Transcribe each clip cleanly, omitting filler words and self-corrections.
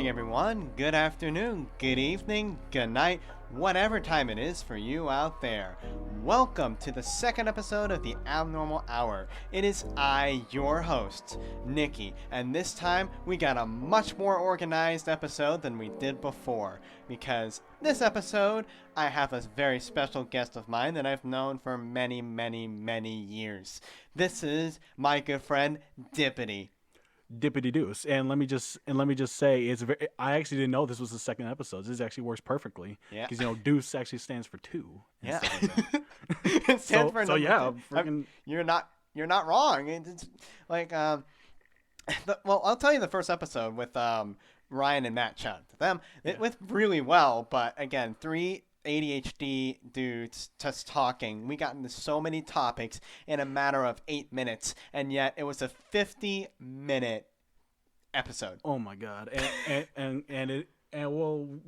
morning, everyone. Good afternoon, good evening, good night, whatever time it is for you out there. Welcome to the second episode of the Abnormal Hour. It is I, your host, Nikki, and this time we got a much more organized episode than we did before. Because this episode, I have a very special guest of mine that I've known for many, many, many years. This is my good friend, Dippity. Dippity Deuce, and let me just say I actually didn't know this was the second episode. This actually works perfectly because Deuce actually stands for two. Yeah, it stands for so yeah, freaking... you're not wrong. It's like well, I'll tell you the first episode with Ryan and Matt chat to them. It went really well, but again, three ADHD dudes just talking. We got into so many topics in a matter of 8 minutes, and yet it was a 50-minute episode. Oh my god!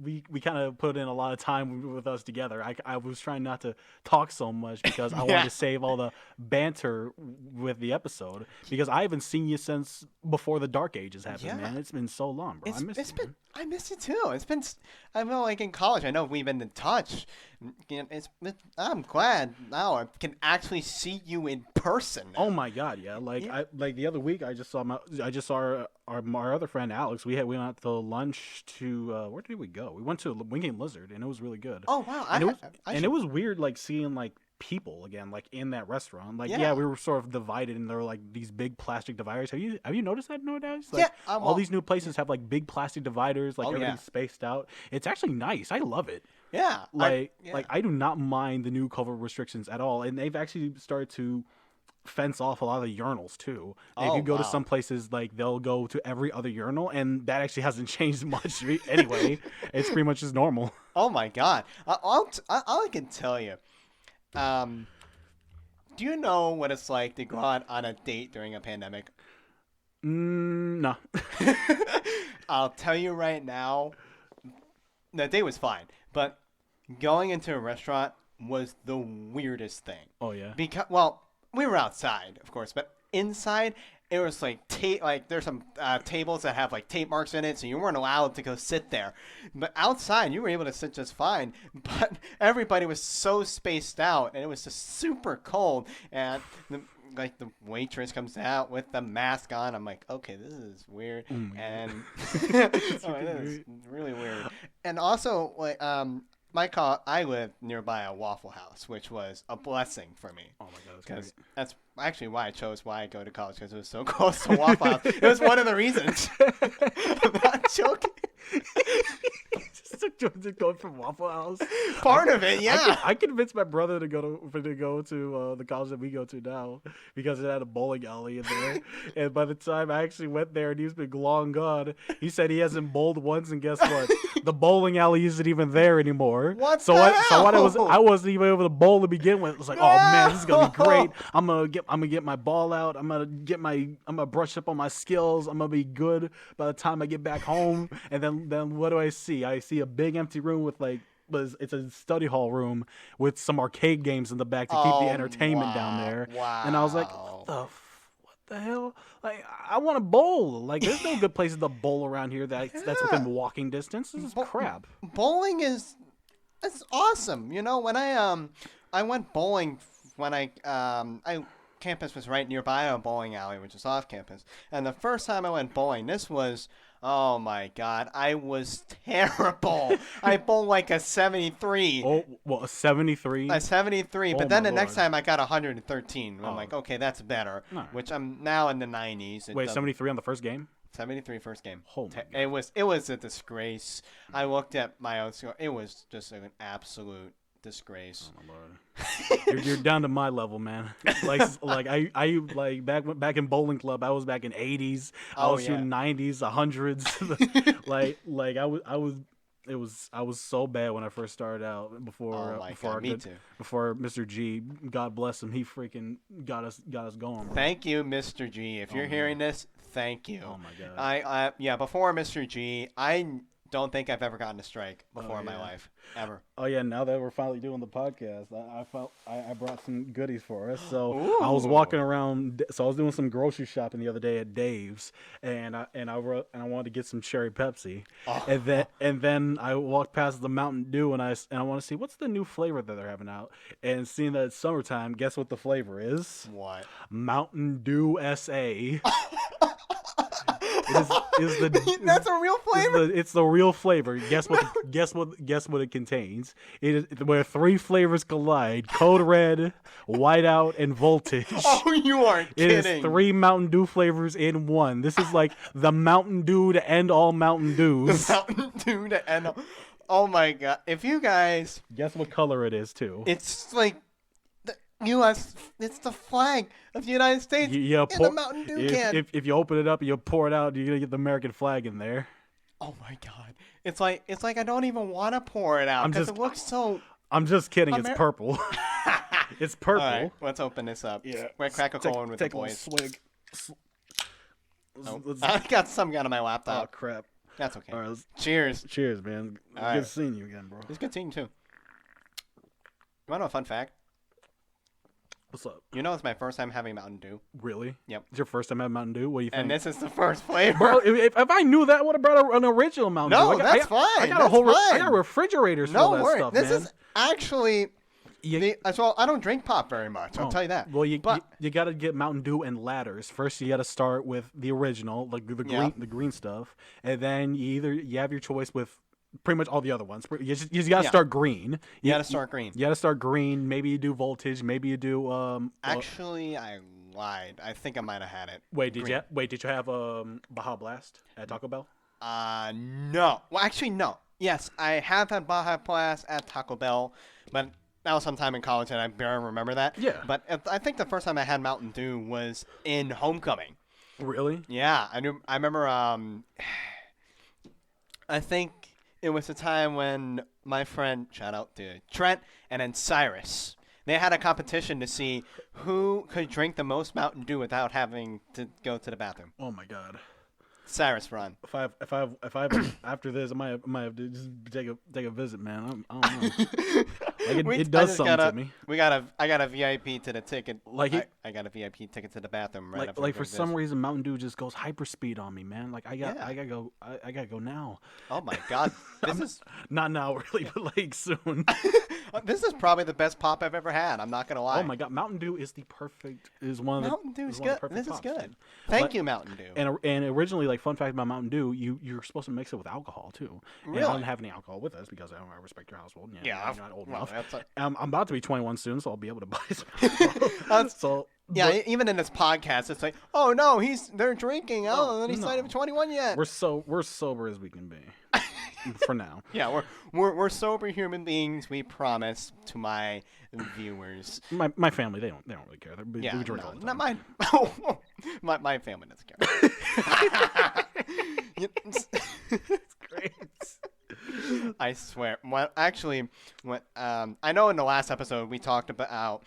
We kind of put in a lot of time with us together. I was trying not to talk so much because I wanted to save all the banter with the episode because I haven't seen you since before the Dark Ages happened, man. It's been so long, bro. I miss you too. It's been, I know, like in college, I know we've been in touch. I'm glad now I can actually see you in person now. Oh my god, yeah. Like the other week, I just saw our other friend Alex. We went out to lunch to where did we go? We went to Winking Lizard, and it was really good. Oh wow! It was weird, like seeing like people again, like in that restaurant. Like we were sort of divided, and there were like these big plastic dividers. Have you noticed that nowadays? Like, all these new places have like big plastic dividers, like everything's spaced out. It's actually nice. I love it. Yeah. I do not mind the new COVID restrictions at all, and they've actually started to fence off a lot of the urinals too. If you go to some places, like they'll go to every other urinal, and that actually hasn't changed much anyway. It's pretty much just normal. Oh my god! All I can tell you. Do you know what it's like to go out on a date during a pandemic? No. I'll tell you right now, the date was fine, but going into a restaurant was the weirdest thing. Oh yeah. Because we were outside, of course, but inside it was like there's some tables that have like tape marks in it, so you weren't allowed to go sit there. But outside, you were able to sit just fine. But everybody was so spaced out, and it was just super cold. And the waitress comes out with the mask on. I'm like, okay, this is weird, and this is really weird. And also, like, I live nearby a Waffle House, which was a blessing for me. Oh my god, because that's actually why I go to college, because it was so close to Waffle House. It was one of the reasons. I'm not joking. Just going from Waffle House. Part of it, yeah. I convinced my brother to go to the college that we go to now because it had a bowling alley in there. And by the time I actually went there, and he's been long gone, he said he hasn't bowled once, and guess what? The bowling alley isn't even there anymore. So I wasn't even able to bowl to begin with. It was like, oh man, this is gonna be great. I'm gonna get my ball out. I'm gonna brush up on my skills. I'm gonna be good by the time I get back home. And then what do I see? I see a big empty room with it's a study hall room with some arcade games in the back to keep the entertainment down there. Wow. And I was like, what the hell? Like, I want to bowl. Like, there's no good places to bowl around here that's within walking distance. This is crap. Bowling it's awesome. You know, when I went bowling when campus was right nearby a bowling alley, which is off campus. And the first time I went bowling, this was, oh my god, I was terrible. I bowled like a 73. Oh, well, a 73? A 73, but then the next time I got 113. I'm like, okay, that's better, which I'm now in the 90s. Wait, 73 on the first game? 73 first game. Oh it was a disgrace. I looked at my own score. It was just an absolute disgrace. Oh my lord. you're down to my level, man. Like I back in bowling club, I was back in 80s. I was shooting 90s, 100s. I was so bad when I first started out before Mr. G, God bless him, he freaking got us going, bro. Thank you, Mr. G. If you're hearing this, thank you. Oh my god. Before Mr. G, don't think I've ever gotten a strike before in my life, ever. Oh yeah, now that we're finally doing the podcast, I brought some goodies for us. So I was walking around, so I was doing some grocery shopping the other day at Dave's, and I wanted to get some cherry Pepsi, and then I walked past the Mountain Dew, and I want to see what's the new flavor that they're having out, and seeing that it's summertime, guess what the flavor is? What? Mountain Dew SA. That's a real flavor. It's the real flavor. Guess what it contains? It is where 3 flavors collide: Code Red, Whiteout, and Voltage. Oh, you aren't kidding! It is 3 Mountain Dew flavors in one. This is like the Mountain Dew to end all Mountain Dews. The Mountain Dew to end all. Oh my god! If you guys guess what color it is too? It's like the U.S. It's the flag of the United States in the Mountain Dew can. If you open it up and you pour it out, you're gonna get the American flag in there. Oh my god! It's like I don't even want to pour it out because it looks so. I'm just kidding. It's purple. It's purple. All right, let's open this up. Yeah, we're crack a cold with the boys. Swig. I got some out of my laptop. Oh crap! That's okay. All right, cheers. Cheers, man. Good seeing you again, bro. It's good seeing you too. You want to know a fun fact? What's up? You know it's my first time having Mountain Dew. Really? Yep. It's your first time having Mountain Dew? What do you think? And this is the first flavor. Bro, if I knew that, I would have brought an original Mountain Dew. No, that's fine. I got refrigerators for that stuff, man. This is actually... well, I don't drink pop very much. I'll tell you that. Well, you got to get Mountain Dew in ladders. First, you got to start with the original, like the green stuff, and then you have your choice with pretty much all the other ones. You just got to start green. You got to start green. You got to start green. Maybe you do Voltage. Maybe you do. Actually, I lied. I think I might have had it. Wait, did you have Baja Blast at Taco Bell? No. Well, actually, no. Yes, I have had Baja Blast at Taco Bell, but that was sometime in college, and I barely remember that. Yeah. But I think the first time I had Mountain Dew was in homecoming. Really? Yeah, I remember. I think it was the time when my friend, shout out to Trent, and then Cyrus, they had a competition to see who could drink the most Mountain Dew without having to go to the bathroom. Oh my god. Cyrus, run. If I after this, I might have to just take a visit, man. I don't know. Like it does something to me. I got a VIP to the ticket. I got a VIP ticket to the bathroom right after. Like for some reason, Mountain Dew just goes hyperspeed on me, man. Like I gotta go now. Oh my god, this is not now really, but like soon. This is probably the best pop I've ever had. I'm not gonna lie. Oh my god, Mountain Dew is one of the Mountain Dew is good. This is good. Dude. Thank you, Mountain Dew. And originally, like fun fact about Mountain Dew, you're supposed to mix it with alcohol too. Really? And I don't have any alcohol with us because I respect your household. Yeah, I'm not old enough. I'm about to be 21 soon, so I'll be able to buy some. Even in this podcast, it's like, oh no, they're drinking. Oh, and he's not even 21 yet. We're sober as we can be. For now. Yeah, we're sober human beings. We promise to my viewers. My family, they don't really care. We drink all the time. Not mine. my family doesn't care. It's great. I swear. Well, actually, I know in the last episode we talked about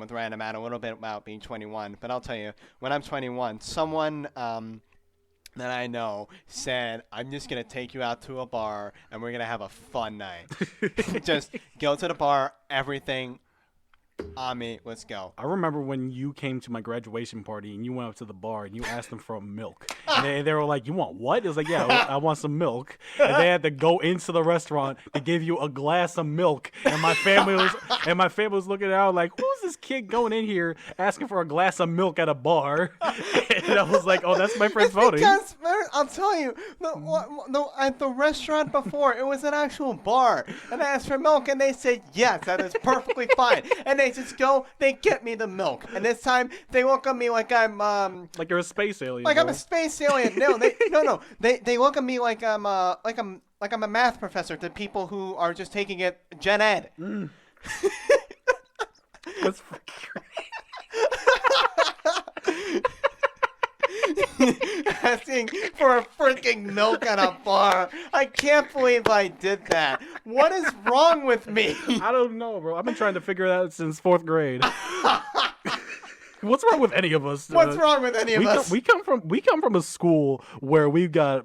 with Random Matt a little bit about being 21, but I'll tell you, when I'm 21, someone that I know said, I'm just going to take you out to a bar and we're going to have a fun night. Just go to the bar, everything on me, let's go. I remember when you came to my graduation party and you went up to the bar and you asked them for milk. And they were like, you want what? It was like, yeah, I want some milk. And they had to go into the restaurant to give you a glass of milk. And my family was looking out like, who's this kid going in here asking for a glass of milk at a bar? And I was like, oh, that's my friend voting. Because I'll tell you, at the restaurant before, it was an actual bar. And I asked for milk and they said, yes, that is perfectly fine. And they just go, they get me the milk. And this time, they look at me like I'm, like you're a space alien. Like I'm a space alien. No. They look at me like I'm a math professor to people who are just taking it gen ed. Mm. That's freaking asking for a freaking milk at a bar. I can't believe I did that. What is wrong with me? I don't know, bro. I've been trying to figure it out since 4th grade. What's wrong with any of us? What's wrong with any of us? We come from a school where we've got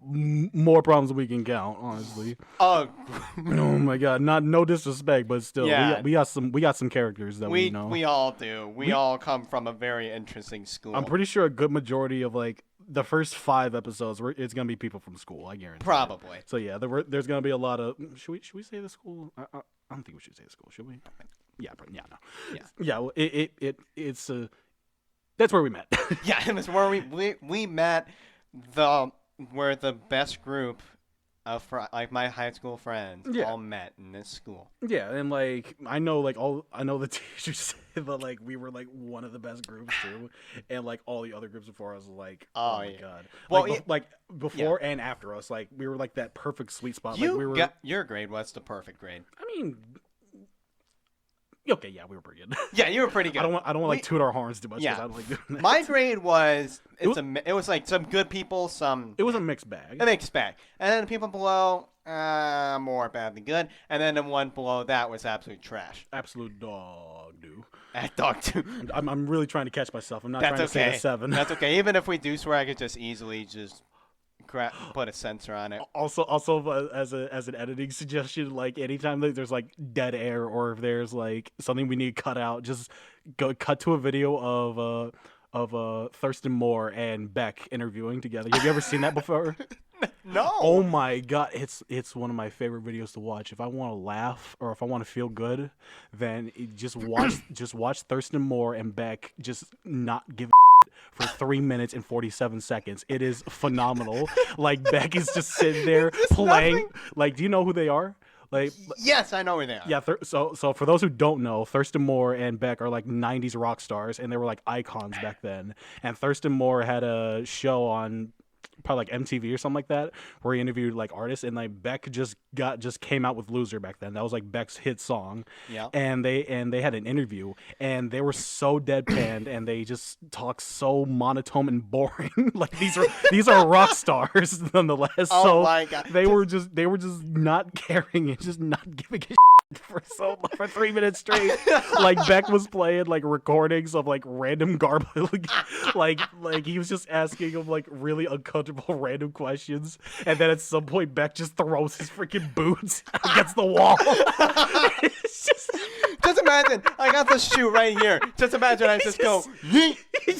more problems than we can count, honestly. Oh, Oh my god, no disrespect, but still, Yeah. we got some characters that we know. we all do. We all come from a very interesting school. I'm pretty sure a good majority of like the first 5 episodes, it's gonna be people from school. I guarantee. Probably. So yeah, there's gonna be a lot of. Should we say the school? I don't think we should say the school. Should we? Yeah, no. Yeah. Well, it's that's where we met. Yeah, it was where we met. We're the best group of like my high school friends all met in this school. Yeah, and like I know the teachers say that like we were like one of the best groups too, and like all the other groups before us like oh my god. Well, like before and after us, like we were like that perfect sweet spot. Your grade was the perfect grade. I mean. Okay, yeah, we were pretty good. Yeah, you were pretty good. I don't want to like toot our horns too much. Yeah, I don't like doing that. My grade was it was like some good people, some. It was a mixed bag. A mixed bag, and then the people below more bad than good, and then the one below that was absolute trash. Absolute dog, dude. Dog too. I'm really trying to catch myself. I'm not trying to say a 7. That's okay. Even if we do swear, I could just easily put a censor on it. Also, as an editing suggestion, like anytime there's like dead air or if there's like something we need to cut out, just cut to a video of Thurston Moore and Beck interviewing together. Have you ever seen that before? No. Oh my god, it's one of my favorite videos to watch. If I want to laugh or if I want to feel good, then just watch Thurston Moore and Beck just not give for 3 minutes and 47 seconds. It is phenomenal. Like Beck is just sitting there playing. Nothing? Like, do you know who they are? Like, yes, I know who they are. Yeah, so for those who don't know, Thurston Moore and Beck are like 90s rock stars, and they were like icons back then. And Thurston Moore had a show on probably like MTV or something like that, where he interviewed like artists, and like Beck just came out with "Loser" back then. That was like Beck's hit song. Yeah. And they had an interview, and they were so deadpanned, and they just talked so monotone and boring. Like these are rock stars nonetheless. Oh so my god. They were just not caring and just not giving a for 3 minutes straight. Like Beck was playing like recordings of like random garbage, like he was just asking him like really uncomfortable random questions, and then at some point Beck just throws his freaking boots against the wall. It's just imagine I got the shoe right here. Just imagine I just go yeet. He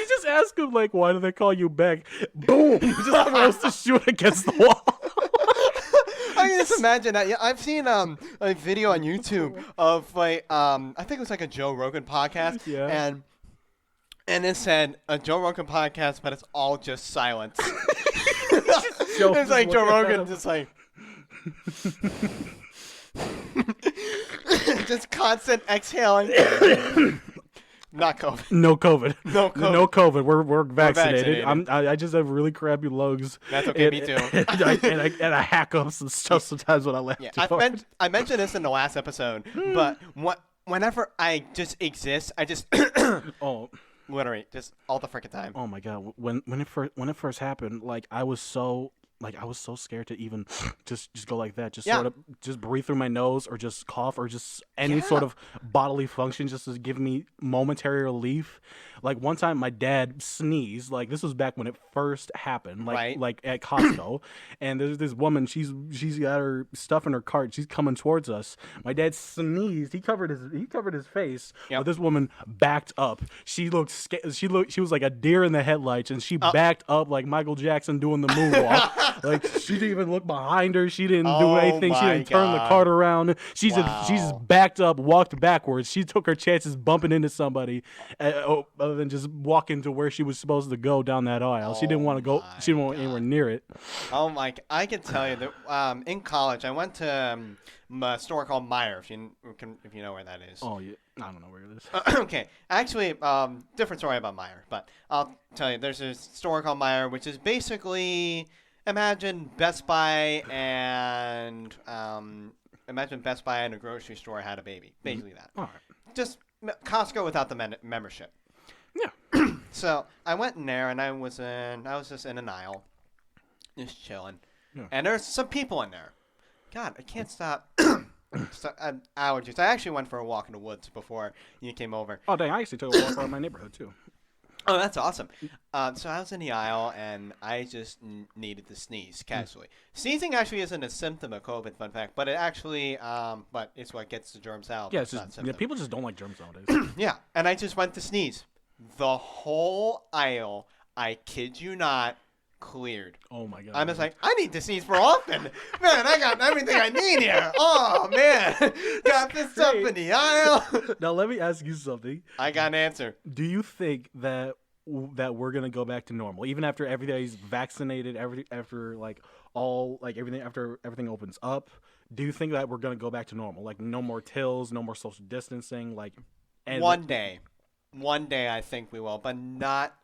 just asked him like, why do they call you Beck? Boom! He just throws the shoe against the wall. I can just imagine that. Yeah, I've seen a video on YouTube of like I think it was like a Joe Rogan podcast, and it said a Joe Rogan podcast, but it's all just silence. It's like Joe Rogan just like just constant exhaling. Not COVID. No COVID. No COVID. No COVID. We're vaccinated. I just have really crappy lungs. That's okay. Me too. and I hack up some stuff sometimes when I laugh. Yeah, I mentioned this in the last episode, but whenever I just exist, I just literally just all the freaking time. Oh my god! When it first happened, like I was so scared to even just go like that, sort of just breathe through my nose or just cough or just any sort of bodily function just to give me momentary relief. Like one time my dad sneezed, like this was back when it first happened, like at Costco, and there's this woman, she's got her stuff in her cart, she's coming towards us. My dad sneezed, he covered his face, but this woman backed up. She looked scared. She was like a deer in the headlights, and she backed up like Michael Jackson doing the moonwalk. Like she didn't even look behind her. She didn't do anything. She didn't turn the cart around. She just backed up, walked backwards. She took her chances bumping into somebody, other than just walking to where she was supposed to go down that aisle. She didn't want to go. She didn't want anywhere near it. Oh my! I can tell you that in college I went to a store called Meijer. If you know where that is. Oh yeah, I don't know where it is. Okay, actually, different story about Meijer, but I'll tell you. There's a store called Meijer, which is basically imagine Best Buy and a grocery store had a baby. Basically that. All right. Just Costco without the membership. Yeah. So I went in there and I was just in an aisle, just chilling, and there's some people in there. God, I can't stop. Allergies. I actually went for a walk in the woods before you came over. Oh dang! I actually took a walk around my neighborhood too. Oh, that's awesome. So I was in the aisle and I just needed to sneeze casually. Sneezing actually isn't a symptom of COVID, fun fact, but it actually, but it's what gets the germs out. Yeah, It's it's not a just symptom. people just don't like germs nowadays. Yeah, and I just went to sneeze. The whole aisle, I kid you not, cleared. Oh my god. I'm just like, I need to sneeze more often. Man, I got everything I need here. Oh, man. Got this up in the aisle. Now let me ask you something. I got an answer. Do you think that we're gonna go back to normal, even after everybody's vaccinated, after everything opens up? Do you think that we're gonna go back to normal, like no more tills, no more social distancing, like? And One day, I think we will, but not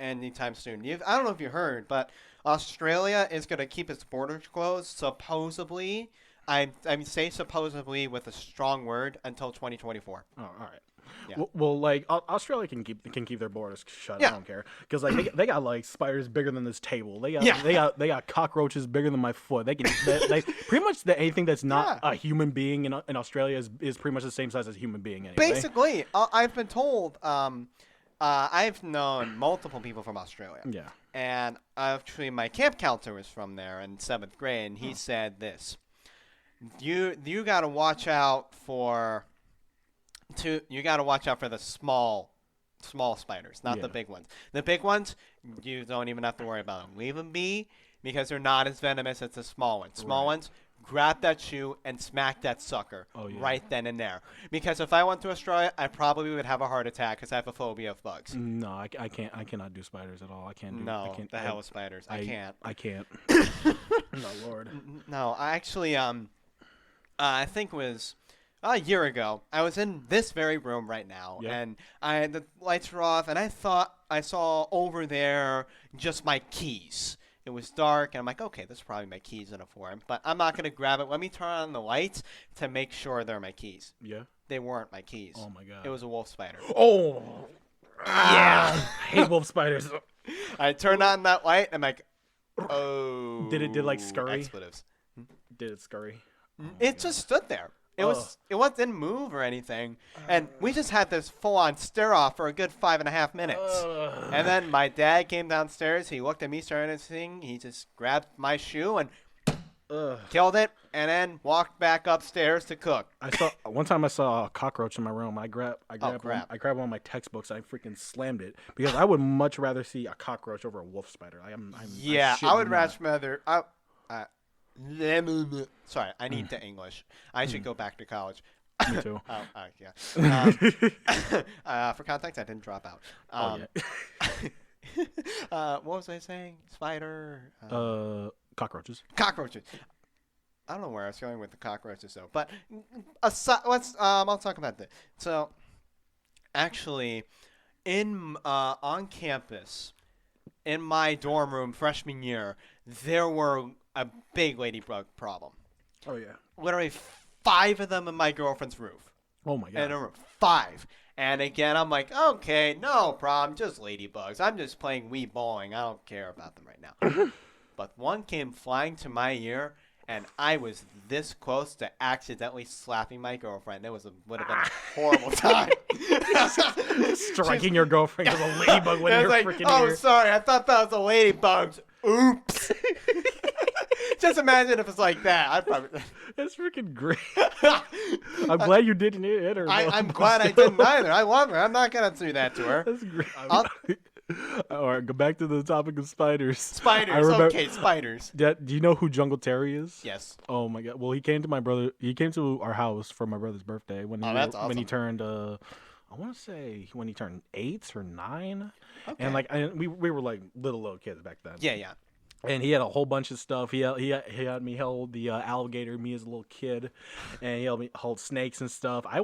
anytime soon. I don't know if you heard, but Australia is going to keep its borders closed, supposedly. I say supposedly with a strong word until 2024. Oh, all right. Yeah. Well, like Australia can keep their borders shut. Yeah. I don't care because like they got like spiders bigger than this table. They got Yeah. they got cockroaches bigger than my foot. They pretty much anything that's not Yeah. a human being in Australia is pretty much the same size as a human being anyway. Basically, I've been told. I've known multiple people from Australia. Yeah. And actually, my camp counselor was from there in 7th grade, and he said this: you got to watch out for the small spiders, not the Yeah. big ones. The big ones, you don't even have to worry about them. Leave them be because they're not as venomous as the small ones. Small Right. ones, grab that shoe and smack that sucker Yeah. right then and there. Because if I went to Australia, I probably would have a heart attack because I have a phobia of bugs. No, I can't. I cannot do spiders at all. I can't do. No, I can't, the hell with spiders. I can't. I can't. No, Lord. No, I actually I think it was a year ago. I was in this very room right now, Yeah. and the lights were off, and I thought I saw over there just my keys. It was dark, and I'm like, okay, this is probably my keys in a form, but I'm not gonna grab it. Let me turn on the lights to make sure they're my keys. Yeah. They weren't my keys. Oh my god. It was a wolf spider. Oh. Yeah. I hate wolf spiders. I turned on that light, and I'm like, oh. Did it like scurry? Expletives. Did it scurry? It just stood there. It didn't move or anything, and we just had this full-on stare-off for a good 5.5 minutes. And then my dad came downstairs. He looked at me, started to sing. He just grabbed my shoe and killed it, and then walked back upstairs to cook. One time I saw a cockroach in my room. I grabbed one of my textbooks. I freaking slammed it because I would much rather see a cockroach over a wolf spider. I would rather. Sorry, I need to English. I should go back to college. Me too. Yeah. For context, I didn't drop out. What was I saying? Spider. Cockroaches. Cockroaches. I don't know where I was going with the cockroaches though, but I'll talk about that. So, actually, on campus, in my dorm room freshman year, there were a big ladybug problem. Oh yeah. Literally 5 of them in my girlfriend's roof. Oh my god. In a room, 5. And again, I'm like, okay, no problem, just ladybugs. I'm just playing Wii bowling. I don't care about them right now. But one came flying to my ear, and I was this close to accidentally slapping my girlfriend. It would have been a horrible time. Striking your girlfriend with a ladybug when you're freaking oh, ear. sorry, I thought that was a ladybug. Oops. Just imagine if it's like that. I'd probably. That's freaking great. I'm glad you didn't hit her. I'm glad I didn't either. I love her. I'm not gonna do that to her. That's great. All right, go back to the topic of spiders. Spiders. Okay, spiders. Do you know who Jungle Terry is? Yes. Oh my god. Well, he came to our house for my brother's birthday when that's awesome. when he turned I want to say when he turned 8 or 9. Okay. And we were like little kids back then. Yeah. And he had a whole bunch of stuff. He had me hold the alligator, me as a little kid, and he helped me hold snakes and stuff. I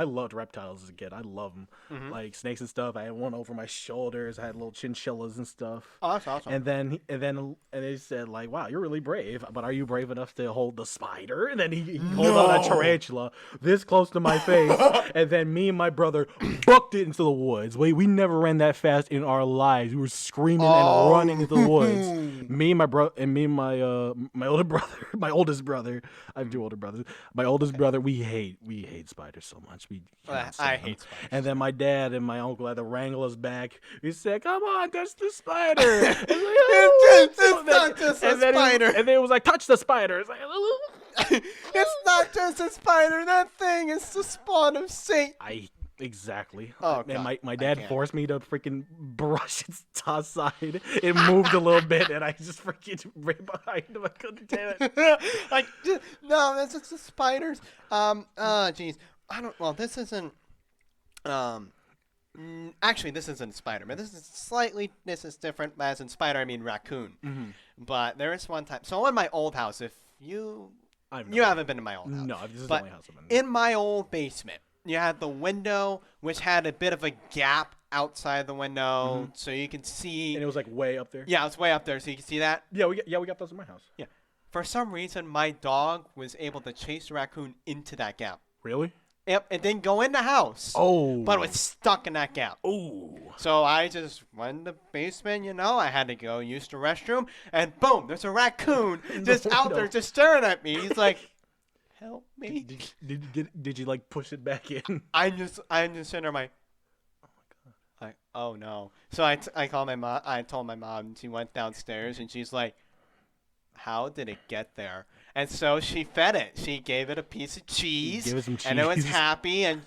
loved reptiles as a kid. I love them, like snakes and stuff. I had one over my shoulders. I had little chinchillas and stuff. Oh, that's awesome. And then they said like, "Wow, you're really brave, but are you brave enough to hold the spider?" And then he held out a tarantula this close to my face, and then me and my brother booked it into the woods. We never ran that fast in our lives. We were screaming and running into the woods. me and my bro and me and my older brother, my oldest brother. I have two older brothers. My oldest brother, we hate spiders so much. We cannot I stand hate them. spiders. And then my dad and my uncle had to wrangle us back. He said, "Come on, touch the spider." I was like, "Oh." It's not just a spider. And then it was like, "Touch the spider." It's like, It's not just a spider. That thing is the spawn of Satan. Exactly. Oh, and God. my I dad can't. forced me to freaking brush its side. It moved a little bit, and I just freaking ran behind him. I couldn't do it. Like, no, that's just the spiders. Jeez. I don't. Well, this isn't. Actually, this isn't spider, but this is slightly. This is different. As in spider, I mean raccoon. Mm-hmm. But there is one time. So in my old house, if you haven't been to my old house. No, this is the but only house I've been in. in my old basement, you had the window, which had a bit of a gap outside the window, so you can see. And it was like way up there. Yeah, it's way up there, so you can see that. Yeah, we got those in my house. Yeah. For some reason, my dog was able to chase the raccoon into that gap. Really? Yep, it didn't go in the house. Oh. But it was stuck in that gap. Oh. So I just went in the basement, I had to go use the restroom, and boom, there's a raccoon just out there just staring at me. He's like, help me. Did you like push it back in? I'm just sitting there like, like, oh no. So I called my mom. I told my mom, and she went downstairs, and she's like, how did it get there? And so she fed it. She gave it a piece of cheese, Give it some and it was cheese. happy. And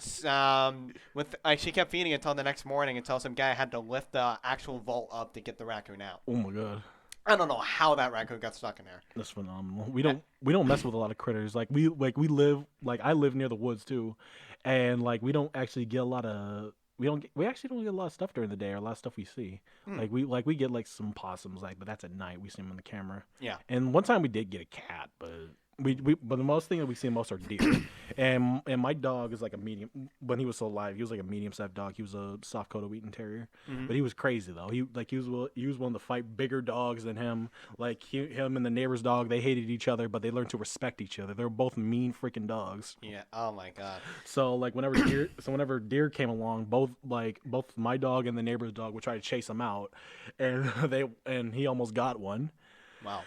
she kept feeding it until the next morning, until some guy had to lift the actual vault up to get the raccoon out. Oh my god. I don't know how that raccoon got stuck in there. That's phenomenal. We don't mess with a lot of critters. I live near the woods too, and like we actually don't get a lot of stuff during the day or a lot of stuff we see. We get like some possums, but that's at night. We see them on the camera. Yeah. And one time we did get a cat, but but the most thing that we see most are deer. and my dog is like a medium. When he was still alive, he was like a medium-sized dog. He was a soft-coated Wheaten Terrier, but he was crazy though. He was willing to fight bigger dogs than him. Like him and the neighbor's dog, they hated each other, but they learned to respect each other. They were both mean freaking dogs. Yeah. Oh my god. So like whenever deer came along, both my dog and the neighbor's dog would try to chase him out, and he almost got one. Wow.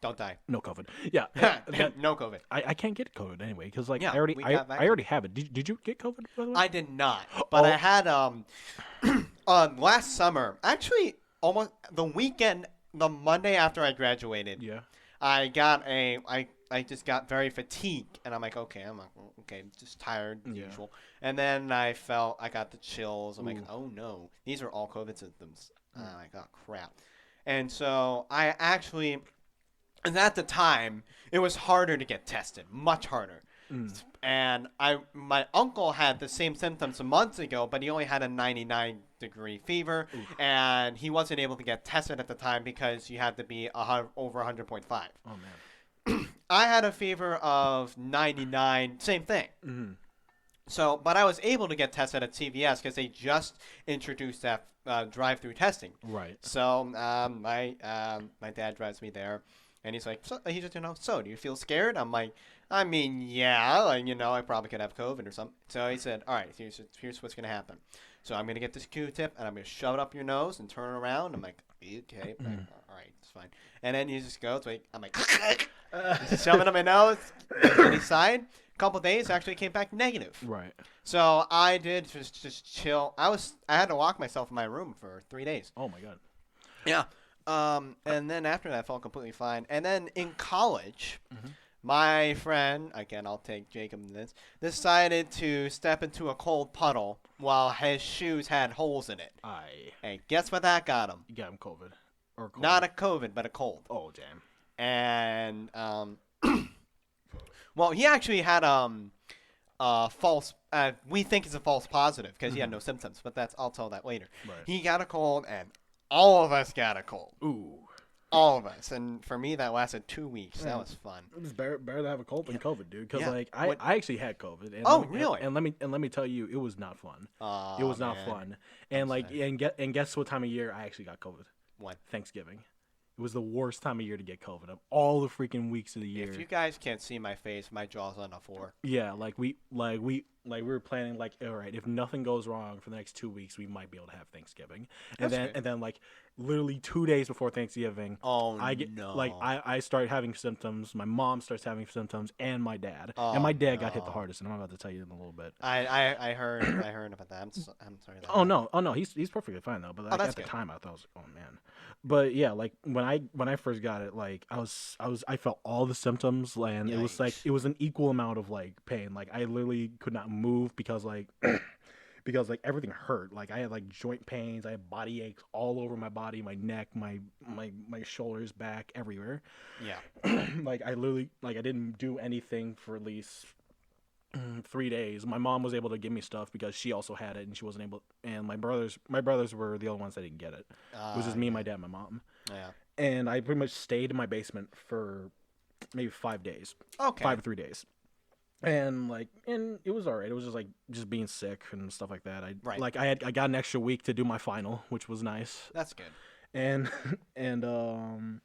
Don't die. No COVID. Yeah. No COVID. I can't get COVID anyway because Yeah, I already we got have it. Did you get COVID by the way? I did not, but I had last summer, actually almost the weekend, the Monday after I graduated. Yeah. I just got very fatigued, and I'm like, okay, just tired as Yeah. usual. And then I got the chills. I'm like, oh no, these are all COVID symptoms. I'm like, oh crap. And so I actually, and at the time, it was harder to get tested, much harder. And my uncle had the same symptoms months ago, but he only had a 99-degree fever, and he wasn't able to get tested at the time because you had to be over 100.5. Oh man. I had a fever of 99, same thing. Mm-hmm. So, but I was able to get tested at CVS because they just introduced that drive-through testing. Right. So my dad drives me there, and he's like, so do you feel scared? I'm like, I mean, yeah, I probably could have COVID or something. So he said, all right, here's what's gonna happen. So I'm gonna get this Q-tip, and I'm gonna shove it up your nose and turn it around. I'm like, okay, all right, it's fine. And then he just goes, I'm like, just shove it up my nose, any side. Couple days, actually came back negative. Right. So I did just chill. I had to lock myself in my room for 3 days. Oh my god. Yeah. And then after that, I felt completely fine. And then in college, my friend, again, I'll take Jacob in this, decided to step into a cold puddle while his shoes had holes in it. Hey, guess what that got him? You got him COVID. Or cold. Not a COVID, but a cold. Oh damn. And well, he actually had false. We think it's a false positive because he had no symptoms, but I'll tell that later. Right. He got a cold, and all of us got a cold. Ooh. All of us, and for me that lasted 2 weeks. Yeah. That was fun. It's better to have a cold than COVID, dude. Because Yeah. I actually had COVID. And Really? And let me tell you, it was not fun. It was not fun. And guess what time of year I actually got COVID? When? Thanksgiving. It was the worst time of year to get COVID of all the freaking weeks of the year. If you guys can't see my face, my jaw's on the floor. Yeah, we were planning all right, if nothing goes wrong for the next 2 weeks, we might be able to have Thanksgiving. And That's then literally 2 days before Thanksgiving. Oh I get no. like I start having symptoms. My mom starts having symptoms, and my dad. And Oh my dad got hit the no. hardest, and I'm about to tell you in a little bit. I heard about that. I'm sorry that Oh happened. no, oh no, he's perfectly fine though. But Oh, like that's at the good. time, I thought, I was like, oh man. But yeah, like when I first got it, like I felt all the symptoms, and it was like Yikes. it was an equal amount of like pain. Like I literally could not move because like because like everything hurt. Like I had like joint pains, I had body aches all over my body, my neck, my shoulders, back, everywhere. Yeah. Like I literally like I didn't do anything for at least 3 days. My mom was able to give me stuff because she also had it and she wasn't able. And my brothers were the only ones that didn't get it. It was just me, Yeah. my dad, and my mom. Yeah. And I pretty much stayed in my basement for maybe 5 days, Okay. 5 or 3 days. And it was alright. It was just like just being sick and stuff like that. Right. I got an extra week to do my final, which was nice. That's good. And and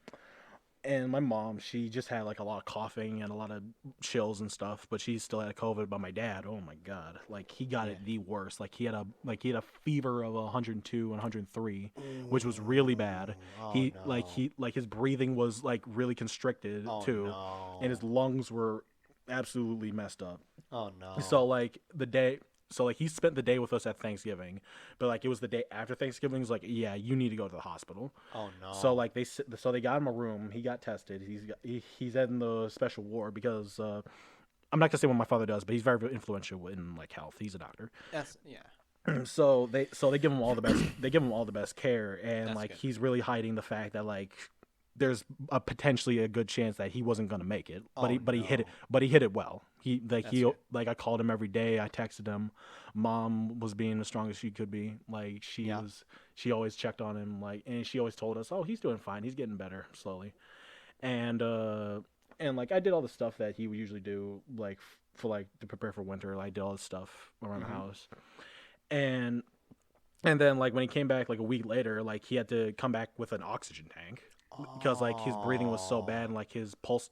and my mom, she just had like a lot of coughing and a lot of chills and stuff, but she still had COVID. But my dad, oh my god, like he got it the worst. Like he had a fever of 102 and 103, which was really bad. Oh, He no. like his breathing was like really constricted Oh, too, no. and his lungs were absolutely messed up. Oh no. So like he spent the day with us at Thanksgiving, but like it was the day after Thanksgiving. He's like, yeah, you need to go to the hospital. Oh no. So like they got him a room. He got tested. He's in the special ward because I'm not gonna say what my father does, but he's very influential in like health. He's a doctor. That's yeah. So they give him all the best. They give him all the best care, and That's like good. he's really hiding the fact that like there's potentially a good chance that he wasn't gonna make it, but he hit it. no. But he hit it well. That's good. I called him every day. I texted him. Mom was being the strongest she could be. Like Yeah. she always checked on him. Like, and she always told us, oh, he's doing fine. He's getting better slowly. And like I did all the stuff that he would usually do, like for like to prepare for winter. Like, I did all this stuff around the house, and and then like when he came back like a week later, like he had to come back with an oxygen tank because like his breathing was so bad and like his pulse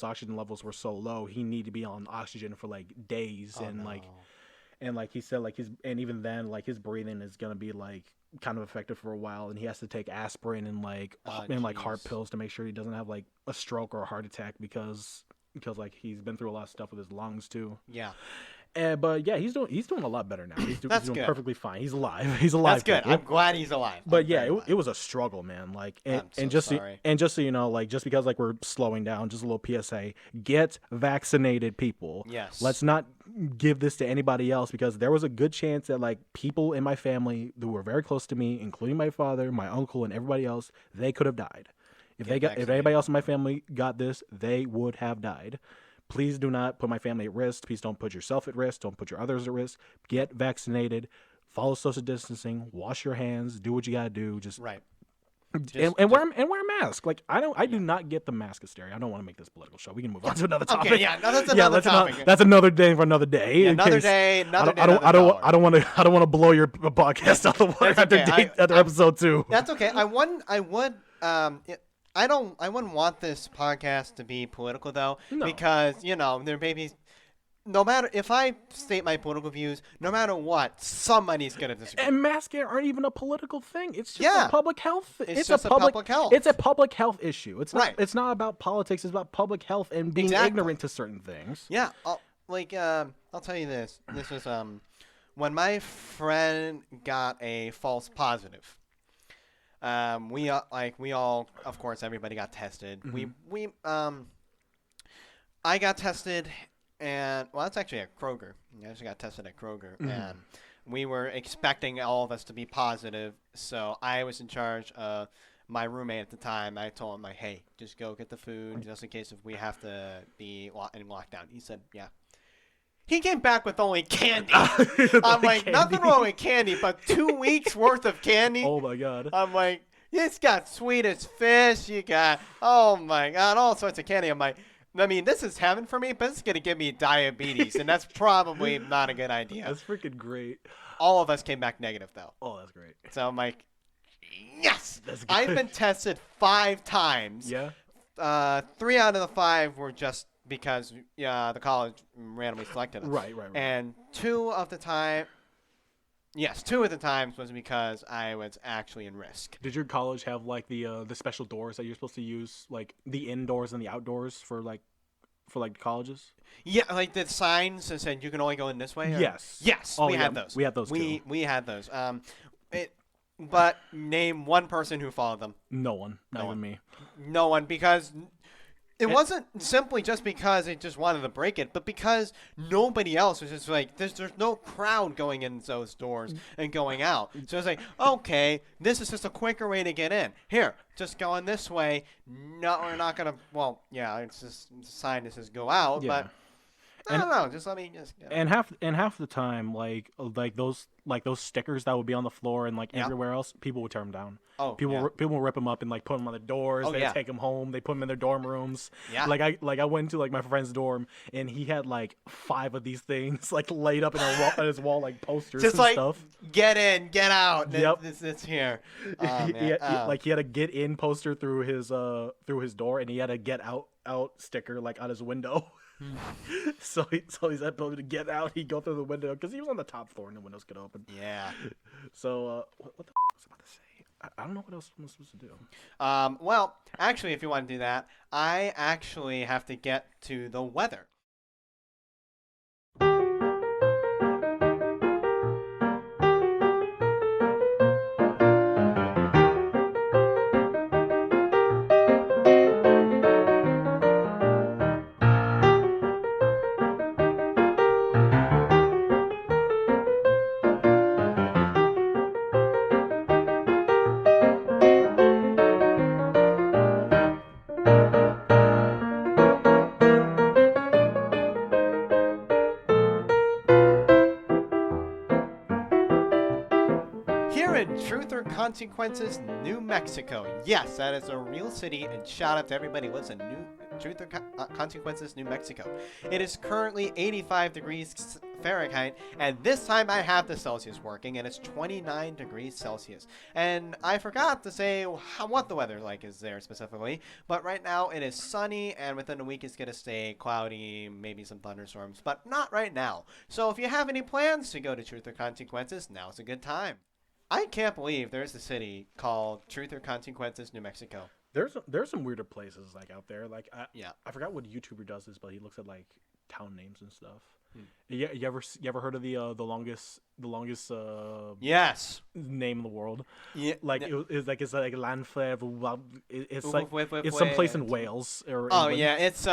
oxygen levels were so low. He needed to be on oxygen for like days, Oh, and no. like he said like and even then like his breathing is gonna be like kind of effective for a while, and he has to take aspirin and like Oh, heart jeez. pills to make sure he doesn't have like a stroke or a heart attack because like he's been through a lot of stuff with his lungs too. Yeah. But yeah, he's doing a lot better now. He's That's doing good. perfectly fine. He's alive. He's alive. That's good. people. I'm glad he's alive. But I'm yeah, very glad. it was a struggle, man. Like, I'm so and just sorry. so you know, like, just because like we're slowing down, just a little PSA: get vaccinated, people. Yes. Let's not give this to anybody else because there was a good chance that like people in my family who were very close to me, including my father, my uncle, and everybody else, they could have died. If vaccinated. anybody else in my family got this, they would have died. Please do not put my family at risk. Please don't put yourself at risk. Don't put your others at risk. Get vaccinated. Follow social distancing. Wash your hands. Do what you gotta do. Just Right. and wear a mask. Like I do not get the mask hysteria. I don't want to make this a political show. We can move on to another topic. Okay. Yeah. No, that's another topic. That's another day for another day. Yeah, in another case- day. Another day. I another dollar. don't want to blow your podcast out the water That's okay. after episode 2. That's okay. I wouldn't want this podcast to be political though, No. because there may be, no matter if I state my political views, no matter what, somebody's gonna disagree. And masks aren't even a political thing. It's just Yeah. a public health. It's just a public health. It's a public health issue. It's not. Right. It's not about politics. It's about public health and being Exactly. ignorant to certain things. Yeah, I'll tell you this. This was when my friend got a false positive. We all, of course, everybody got tested. I got tested, and well, that's actually at Kroger. I just got tested at Kroger, and we were expecting all of us to be positive. So I was in charge. My roommate at the time, I told him like, "Hey, just go get the food, just in case if we have to be in lockdown." He said, "Yeah." He came back with only candy. I'm like, nothing wrong with candy, but 2 weeks worth of candy. Oh my god. I'm like, it's got sweet as fish. You got, oh my god, all sorts of candy. I'm like, I mean, this is heaven for me, but it's gonna give me diabetes, and that's probably not a good idea. That's freaking great. All of us came back negative though, Oh, that's great. so I'm like, yes. That's good. I've been tested 5 times. Yeah. 3 out of the 5 were just because the college randomly selected us. Right. And 2 of the time, Yes, two of the times was because I was actually in risk. Did your college have like the special doors that you're supposed to use, like the indoors and the outdoors for like colleges? Yeah, like the signs that said you can only go in this way. Or? Yes. Yes, Oh we yeah, had those. we had those too. We had those. It, but name one person who followed them. No one, not No even one. me. No one, because it And- wasn't simply just because it just wanted to break it, but because nobody else was just like, there's no crowd going in those doors and going out. So it's like, okay, this is just a quicker way to get in. Here, just going this way. No, we're not gonna. Well, yeah, it's just a sign that says go out, Yeah. but I don't know. Just let me just. You know. And half the time, like those stickers that would be on the floor and like Yeah. everywhere else, people would tear them down. Oh, People yeah. people rip them up and like put them on the doors. Oh, They yeah. take them home. They put them in their dorm rooms. Yeah. Like I went to like my friend's dorm and he had like 5 of these things like laid up in on his wall like posters Just and like stuff. get in, get out. Yep. This here. Oh, man. He had a get in poster through his door and he had a get out sticker like on his window. so he's able to get out. He'd go through the window because he was on the top floor and the windows could open. Yeah. So what the was I about to say? I don't know what else I'm supposed to do. Well, actually, if you want to do that, I actually have to get to the weather. Here in Truth or Consequences, New Mexico. Yes, that is a real city, and shout out to everybody who lives in Truth or Consequences, New Mexico. It is currently 85 degrees Fahrenheit, and this time I have the Celsius working, and it's 29 degrees Celsius. And I forgot to say what the weather like is there specifically, but right now it is sunny, and within a week it's going to stay cloudy, maybe some thunderstorms, but not right now. So if you have any plans to go to Truth or Consequences, now's a good time. I can't believe there's a city called Truth or Consequences, New Mexico. There's some weirder places like out there. Like Yeah. I forgot what YouTuber does this, but he looks at like town names and stuff. You ever heard of the longest Yes. name in the world? Yeah. Like yeah. it's like Lanfleur. It's Wait, like wait, wait, it's someplace wait. in Wales or Oh England. yeah, it's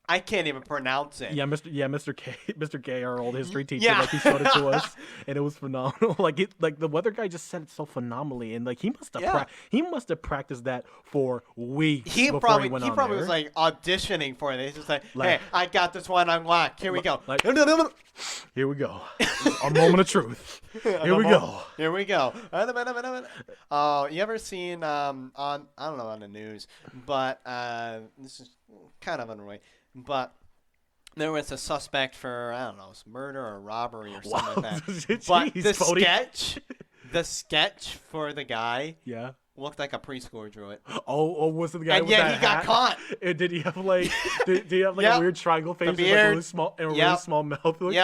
I can't even pronounce it. Mr. K, our old history teacher, Yeah. like he showed it to us, and it was phenomenal. Like the weather guy just said it so phenomenally, and like he must have practiced that for weeks. He before probably he went he on probably there. was like auditioning for it. He's just like, Like- hey, I got this one unlocked. Here we go. like- Here we go, our moment of truth. Here we go. Here we go. Oh, you ever seen on I don't know on the news, but this is kind of unrelated, but there was a suspect for I don't know, murder or robbery or something like that. But Jeez, the sketch for the guy Yeah. looked like a preschooler drew it. Oh, was it the guy And with yet that he got hat? caught. And did he have like did he have like Yep. a weird triangle face and like a beard. really small and a really Yep. small mouth? Like,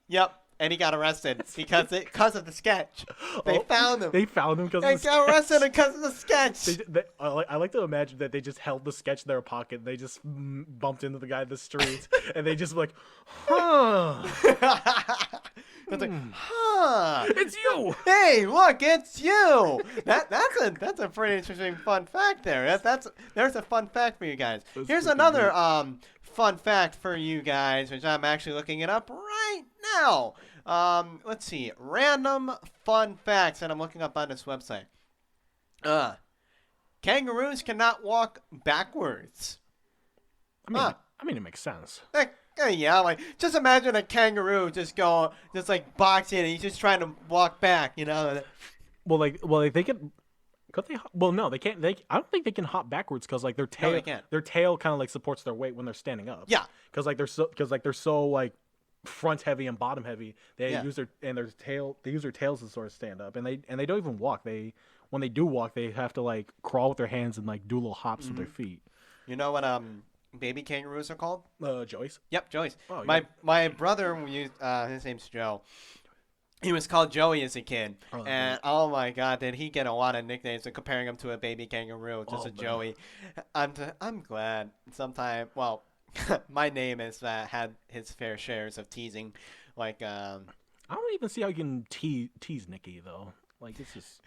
Yep. And he got arrested because of the sketch. They Oh, found him. They found him because They of the got arrested sketch. because of the sketch. I like to imagine that they just held the sketch in their pocket. They just bumped into the guy in the street, and they just like, huh? It's like, huh? It's you. Hey, look, it's you. That's a pretty interesting fun fact there. There's a fun fact for you guys. That's Here's freaking another neat. fun fact for you guys, which I'm actually looking it up right now. Let's see, random fun facts that I'm looking up on this website. Kangaroos cannot walk backwards. I mean, it makes sense. Yeah, like just imagine a kangaroo just like boxing and he's just trying to walk back, you know. Well, they can. Could they? Well, no, they can't. I don't think they can hop backwards because like their tail, they can't. their tail kind of like supports their weight when they're standing up. Yeah. Because they're so like front heavy and bottom heavy. They Yeah. use their tails to sort of stand up, and they don't even walk. When they do walk, they have to like crawl with their hands and like do little hops with their feet. You know what baby kangaroos are called? Joyce. Yep, Joyce. Oh, my brother, his name's Joe. He was called Joey as a kid, Oh, and oh my God, did he get a lot of nicknames? And comparing him to a baby kangaroo, just oh, a man. Joey. I'm glad. Sometime, well, my name has had his fair shares of teasing, like I don't even see how you can tease Nikki though. Like it's just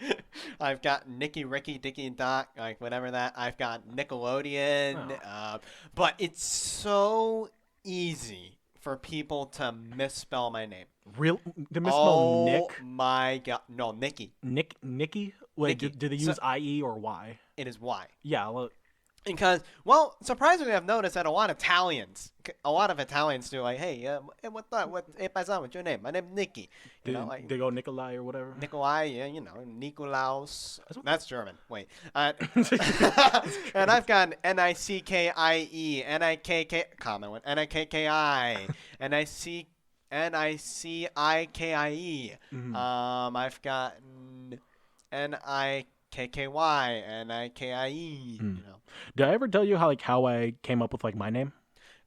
I've got Nicky, Ricky, Dicky, and Doc, like whatever that. I've got Nickelodeon, oh, but it's so easy for people to misspell my name. real. They misspell Oh Nick. my God, no, Nikki. Wait, Nicky. did they So use IE or Y? it is Y. Yeah. Well, Because, well, surprisingly, I've noticed that a lot of Italians do like, hey, hey, paisano, what's your name? My name's Nicky. You know, like they go Nikolai or whatever. Nikolai, yeah, you know, Nikolaus. That's what- That's German. Wait. And I've got Nickie, Nikk, common one, Nikki, Nickie. Mhm. I've got Nikky, Nikie. Mm. You know. Did I ever tell you how I came up with like my name?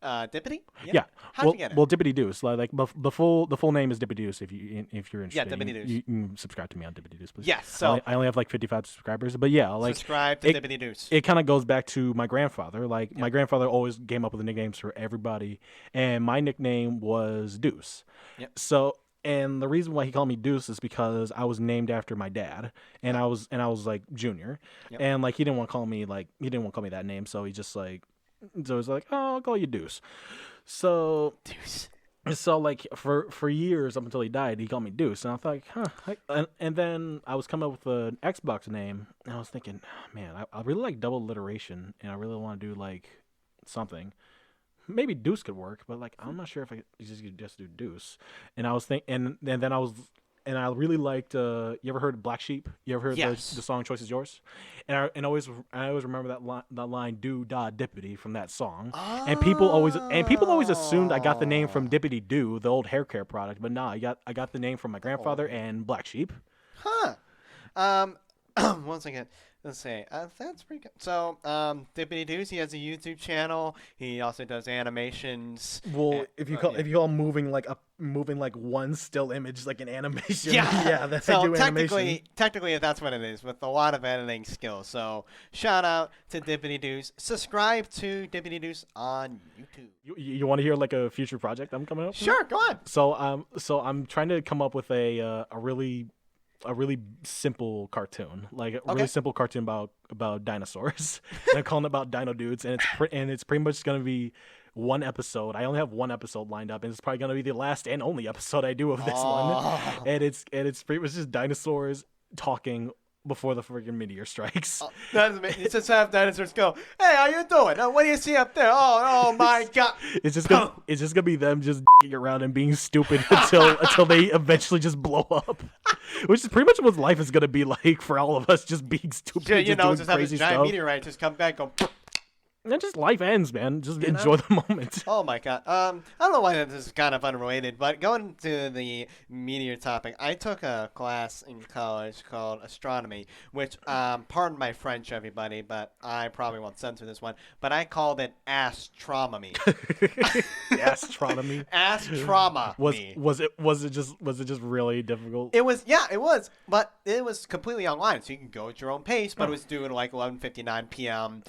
Dippity? Yeah. How'd well, you get it? well, Dippity Deuce. Like the full name is Dippity Deuce. If you're interested, Dippity Deuce. You can subscribe to me on Dippity Deuce, please. Yes. So I only have like 55 subscribers, but yeah, like subscribe to it- Dippity Deuce. it kind of goes back to my grandfather. Like my grandfather always came up with the nicknames for everybody, and my nickname was Deuce. Yep. So, and the reason why he called me Deuce is because I was named after my dad, and I was like Junior, Yep. and like he didn't want to call me that name, so he just like so he's like, oh, I'll call you Deuce. So Deuce. so like for years up until he died, he called me Deuce, and I thought, and then I was coming up with an Xbox name, and I was thinking, man, I really like double alliteration, and I really want to do like something. Maybe Deuce could work, but like I'm not sure if I could just do Deuce. And I was and then I was and I really liked. You ever heard Black Sheep? You ever heard Yes. the song "Choice Is Yours"? And I always remember that line "Do da dippity" from that song. And people always assumed I got the name from Dippity Doo, the old hair care product, but nah, I got the name from my grandfather and Black Sheep. Huh. One second. Let's see. That's pretty good. So, Dippity Deuce, he has a YouTube channel. He also does animations. Well, Yeah. if you call moving like one still image like an animation, Yeah. yeah, that's So I do animation. technically, that's what it is, with a lot of editing skills. So, shout out to Dippity Deuce. Subscribe to Dippity Deuce on YouTube. You want to hear like a future project I'm coming up with? Sure, go on. So I'm trying to come up with a really simple cartoon, like a Okay. really simple cartoon about dinosaurs. And I'm calling it about Dino Dudes, and it's pretty much gonna be one episode. I only have one episode lined up, and it's probably gonna be the last and only episode I do of this one. Oh. And it's pretty much just dinosaurs talking before the freaking meteor strikes. That's amazing. You just have dinosaurs go, hey, how you doing? What do you see up there? Oh my God. It's just gonna be them just dicking around and being stupid until they eventually just blow up, which is pretty much what life is gonna be like for all of us, just being stupid, Yeah, just doing just have this crazy giant stuff. meteorite just come back, go. And just life ends, man. Just enjoy the moment. Oh my God. I don't know why this is kind of unrelated, but going to the meteor topic, I took a class in college called astronomy, which, pardon my French, everybody, but I probably won't censor this one, but I called it astronomy. Astronomy. Astronomy. Was it just really difficult? It was, but it was completely online, so you can go at your own pace. But it was due at like 11:59 p.m.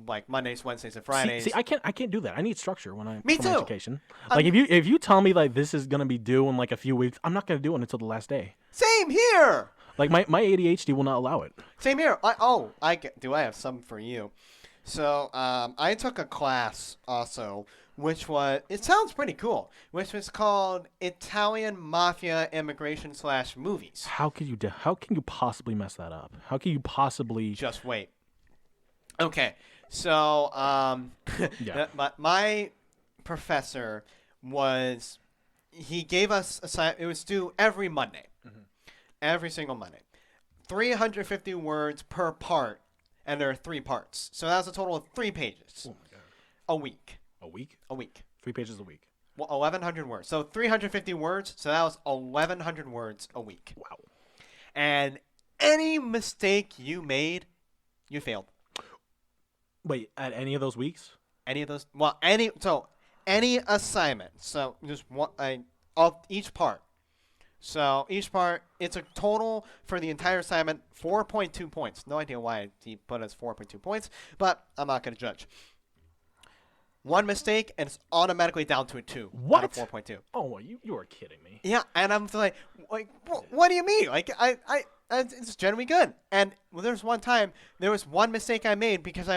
like Mondays, Wednesdays, and Fridays. See, I can't do that. I need structure when I Me for my too. education. Like if you tell me like this is gonna be due in like a few weeks, I'm not gonna do it until the last day. Same here. Like my ADHD will not allow it. Same here. I have some for you. So I took a class also, which was, it sounds pretty cool, which was called Italian Mafia Immigration / Movies. How can you possibly mess that up? How can you possibly? Just wait. Okay, so Yeah. but my professor he gave us it was due every Monday, every single Monday, 350 words per part, and there are 3 parts, so that was a total of 3 pages Oh my god. a week. A week? A week. 3 pages a week. Well, 1,100 words. So 350 words. So that was 1,100 words a week. Wow. And any mistake you made, you failed. Wait, at any of those weeks? Any of those? Well, any assignment. So just one of each part. So each part, it's a total for the entire assignment 4.2 points. No idea why he put us 4.2 points, but I'm not going to judge. One mistake, and it's automatically down to a 2 What? out of 4.2. Oh, well, you are kidding me. Yeah, and I'm like, what do you mean? Like, it's generally good. And there's one time, there was one mistake I made because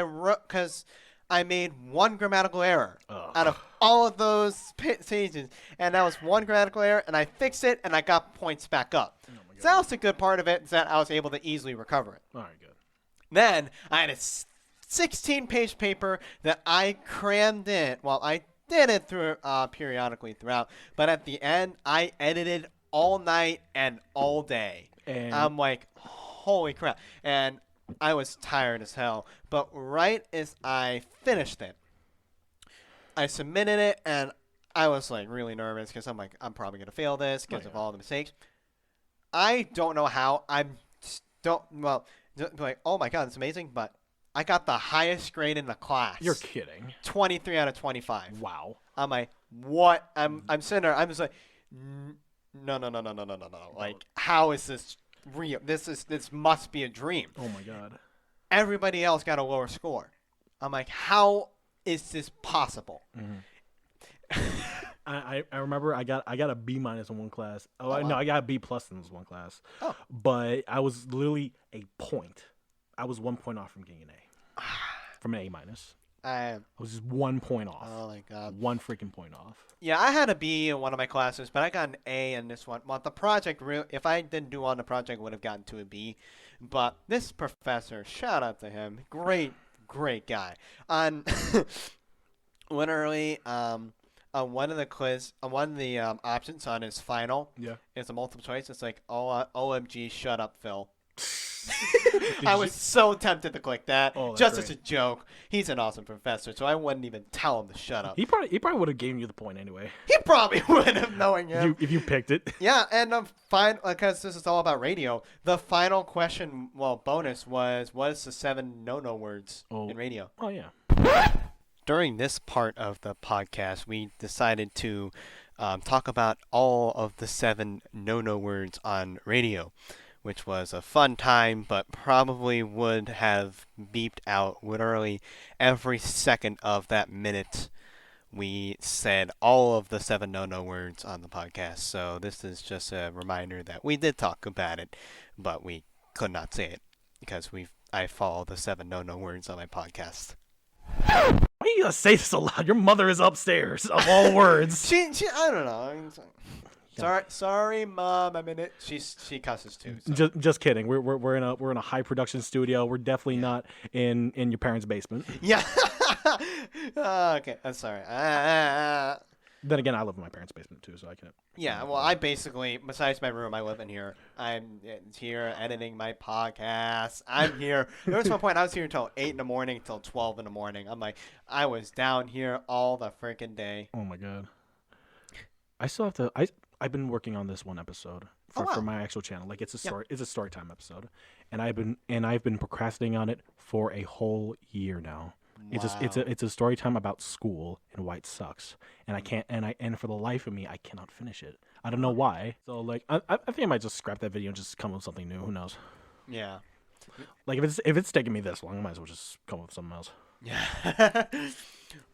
I made one grammatical error out of all of those pages, and that was one grammatical error, and I fixed it, and I got points back up. Oh my God. So that was the good part of it, is that I was able to easily recover it. All right, good. Then I had a 16-page paper that I crammed in. Well, I did it through periodically throughout, but at the end, I edited all night and all day. And I'm like, holy crap. And I was tired as hell. But right as I finished it, I submitted it, and I was like really nervous because I'm like, I'm probably going to fail this because of all the mistakes. I don't know how. Like, oh my God, it's amazing, but I got the highest grade in the class. you're kidding. 23 out of 25. Wow. I'm like, what? I'm sitting there. I'm just like, no. Like, how is this real? This must be a dream. Oh my God. Everybody else got a lower score. I'm like, how is this possible? Mm-hmm. I remember I got a B- in one class. Oh, wow. No, I got a B+ in this one class. Oh. But I was literally a point. I was 1 point off from getting an A. From an A-. I was just 1 point off. Oh my God. 1 freaking point off. Yeah, I had a B in one of my classes, but I got an A in this one. Well, the project, if I didn't do on the project, I would have gotten to a B. But this professor, shout out to him, great guy. On literally, on one of the options on his final, Yeah. it's a multiple choice. It's like, OMG, shut up, Phil. I was so tempted to click that, just as a joke. He's an awesome professor, so I wouldn't even tell him to shut up. He probably would have given you the point anyway. He probably would have, knowing him. If you picked it. Yeah, and because this is all about radio, the final question, bonus was, what is the 7 no words in radio? Oh, yeah. During this part of the podcast, we decided to talk about all of the 7 no words on radio, which was a fun time, but probably would have beeped out literally every second of that minute we said all of the 7 no words on the podcast. So this is just a reminder that we did talk about it, but we could not say it because I follow the 7 no words on my podcast. Why are you gonna say this so loud? Your mother is upstairs, of all words. She I don't know. Sorry, Mom. I'm in it. She cusses too. So. Just kidding. We're in a high production studio. We're definitely not in your parents' basement. Yeah. Okay. I'm sorry. Then again, I live in my parents' basement too, so I can. Yeah. Well, I basically, besides my room, I live in here. I'm here editing my podcast. I'm here. There was one point I was here until 8 in the morning, till 12 in the morning. I'm like, I was down here all the freaking day. Oh my God. I still have to. I've been working on this one episode for my actual channel. Like, it's a story. It's a story time episode, and I've been procrastinating on it for a whole year now. Wow. It's a story time about school and why it sucks, and I can't and for the life of me I cannot finish it. I don't know why. So like I think I might just scrap that video and just come up with something new. Who knows? Yeah. Like if it's taking me this long, I might as well just come up with something else. Yeah.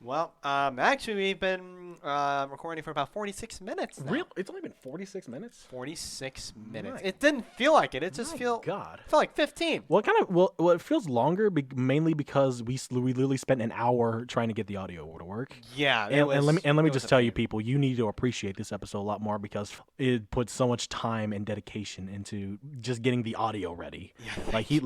Well, actually, we've been recording for about 46 minutes now. Real? It's only been 46 minutes? 46 minutes. My It didn't feel like it. It just felt like 15. Well, it feels longer, mainly because we literally spent an hour trying to get the audio to work. Yeah. And let me just tell you, people, you need to appreciate this episode a lot more because it put so much time and dedication into just getting the audio ready. Yeah.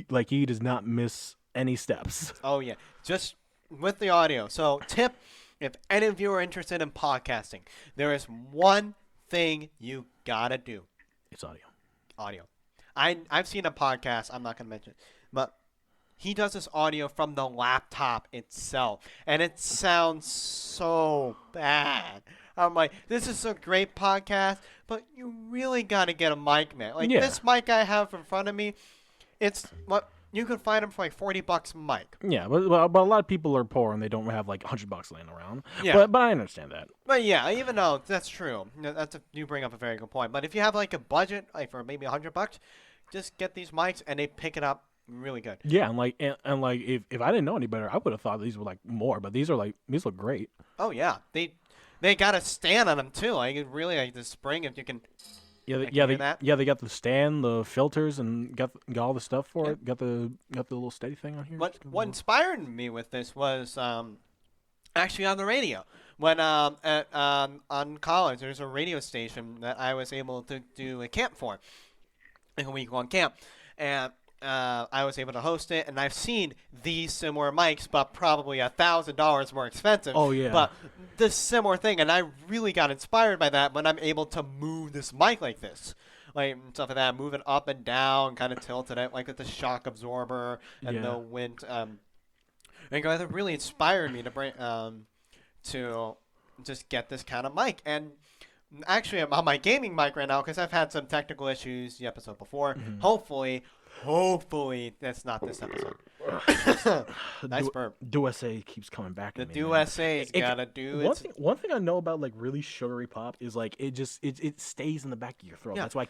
Like he does not miss any steps. Oh yeah, just with the audio. So tip, if any of you are interested in podcasting, there is one thing you gotta do. It's audio. Audio. I've seen a podcast, I'm not gonna mention it, but he does this audio from the laptop itself, and it sounds so bad. I'm like, this is a great podcast, but you really gotta get a mic, man. Like this mic I have in front of me, it's what you can find them for like $40 a mic. Yeah, but a lot of people are poor and they don't have like $100 laying around. Yeah. But I understand that. But yeah, even though that's true, you bring up a very good point. But if you have like a budget, like for maybe $100, just get these mics and they pick it up really good. Yeah, and like if I didn't know any better, I would have thought these were like more. But these look great. Oh yeah, they got a stand on them too. Like it really like the spring if you can. Yeah, they got the stand, the filters, and got all the stuff for it. Got the little steady thing on here. What inspired me with this was actually on the radio. When on college, there's a radio station that I was able to do a camp for, like a week-long camp, and I was able to host it. And I've seen these similar mics, but probably $1,000 more expensive. Oh yeah. But this similar thing, and I really got inspired by that when I'm able to move this mic like this. Like stuff like that, move it up and down, kind of tilted it, like with the shock absorber and the wind. And that really inspired me to bring to just get this kind of mic. And actually, I'm on my gaming mic right now because I've had some technical issues the episode before. Mm-hmm. Hopefully, that's not this episode. Nice burp. Dusa keeps coming back. The Dusa's gotta do it. One thing I know about like really sugary pop is like it stays in the back of your throat. Yeah. That's why I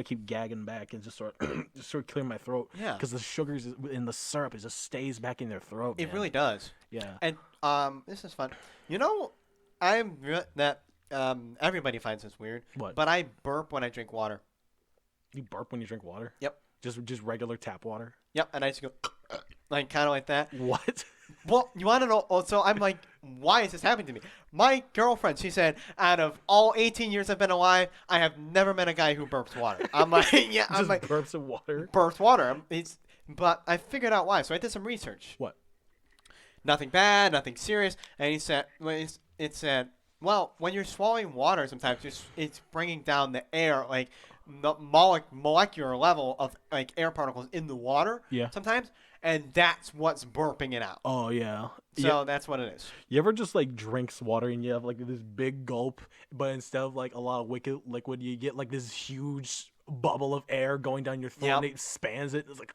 keep gagging back and just sort of clearing my throat. Yeah. Because the sugars in the syrup, it just stays back in their throat. It really does. Yeah. And this is fun. You know, everybody finds this weird. What? But I burp when I drink water. You burp when you drink water? Yep. Just regular tap water? Yep, and I just go like kind of like that. What? Well, you want to know? So I'm like, why is this happening to me? My girlfriend, she said, out of all 18 years I've been alive, I have never met a guy who burps water. I'm like, yeah, I'm like burps of water. Burps water. But I figured out why. So I did some research. What? Nothing bad, nothing serious. And he said, well, when you're swallowing water, sometimes it's bringing down the air, like the molecular level of like air particles in the water. Yeah. Sometimes, and that's what's burping it out. Oh yeah. So that's what it is. You ever just like drinks water and you have like this big gulp, but instead of like a lot of liquid, you get like this huge bubble of air going down your throat and it spans it. It's like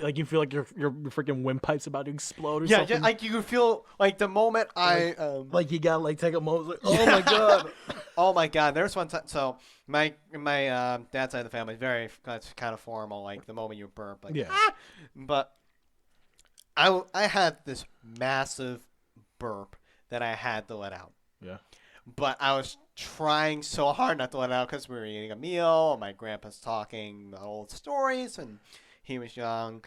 like you feel like your freaking windpipe's about to explode or something. Yeah, like you can feel like the moment like you gotta like take a moment. Like, oh my god. Oh my god. There's one time. So my dad's side of the family is very kind of formal. Like the moment you burp, like But I had this massive burp that I had to let out. Yeah. But I was trying so hard not to let it out because we were eating a meal. My grandpa's talking the old stories, and he was young.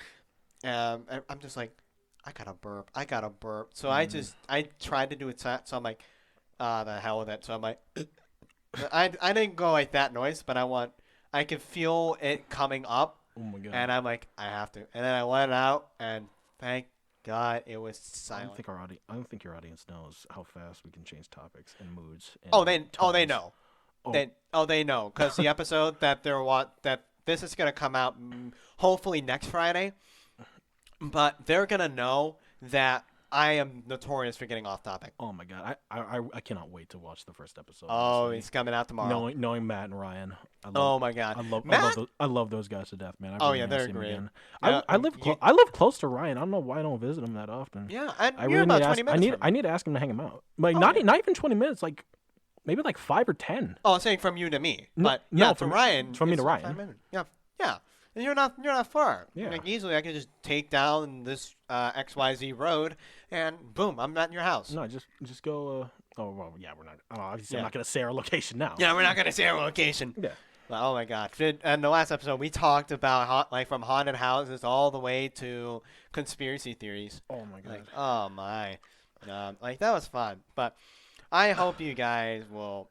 I'm just like, I gotta burp. So I tried to do it. So I'm like, the hell with it. So I'm like, I didn't go like that noise, but I could feel it coming up. Oh my god. And I'm like, I have to. And then I let it out, and thank God, it was silent. I don't think your audience knows how fast we can change topics and moods. And they know. They know because the episode that this is gonna come out hopefully next Friday, but they're gonna know that I am notorious for getting off topic. Oh my god, I cannot wait to watch the first episode. Oh, it's coming out tomorrow. Knowing Matt and Ryan. Oh my god, I love those guys to death, man. They're great. I live close to Ryan. I don't know why I don't visit him that often. Yeah, you're about 20 minutes. I need to ask him to hang him out. Like not even 20 minutes. Like maybe like 5 or 10. Oh, I'm saying from you to me, but from Ryan. From me to Ryan. Yeah. And you're not far. Yeah. Like easily, I can just take down this XYZ road, and boom, I'm at your house. No, just go. Oh well, yeah, we're not. Obviously, I'm not gonna say our location now. Yeah, we're not gonna say our location. Yeah. But, oh my God! And the last episode, we talked about from haunted houses all the way to conspiracy theories. Oh my God. Like, oh my, that was fun. But I hope you guys will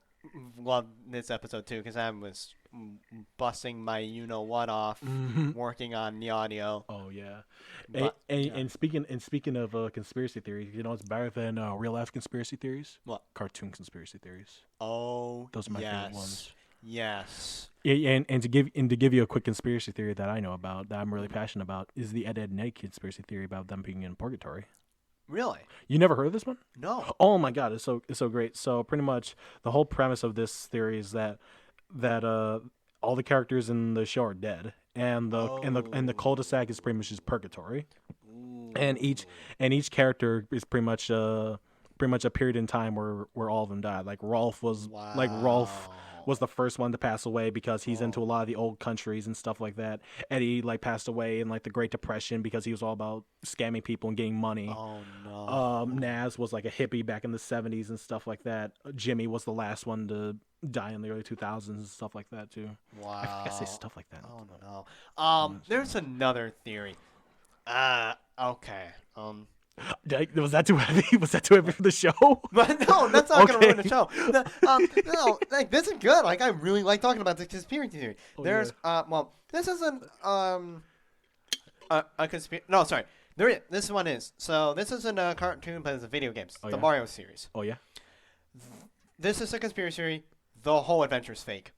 love this episode too, because I was busting my you-know-what off working on the audio. Oh yeah. And speaking of conspiracy theories, you know what's better than real-life conspiracy theories? What? Cartoon conspiracy theories. Oh, those are my favorite ones. Yes. Yeah, and to give you a quick conspiracy theory that I know about, that I'm really passionate about, is the Ed, Edd n Eddy conspiracy theory about them being in purgatory. Really? You never heard of this one? No. Oh my God, it's so great. So pretty much the whole premise of this theory is that all the characters in the show are dead, and the cul-de-sac is pretty much just purgatory. Ooh. And each character is pretty much a period in time where all of them died. Rolf was the first one to pass away because he's into a lot of the old countries and stuff like that. Eddie passed away in the Great Depression because he was all about scamming people and getting money. Oh no. Naz was a hippie back in the 70s and stuff like that. Jimmy was the last one to die in the early 2000s and stuff like that too. Wow. I think I say stuff like that. Oh no. There's another theory. Okay. Was that too heavy? Was that too heavy for the show? But no, that's not gonna ruin the show. No, this is good. I really like talking about the conspiracy theory. This isn't a conspiracy. No, sorry. This one is. So this isn't a cartoon, but it's a video game. The Mario series. Oh yeah. This is a conspiracy theory. The whole adventure is fake.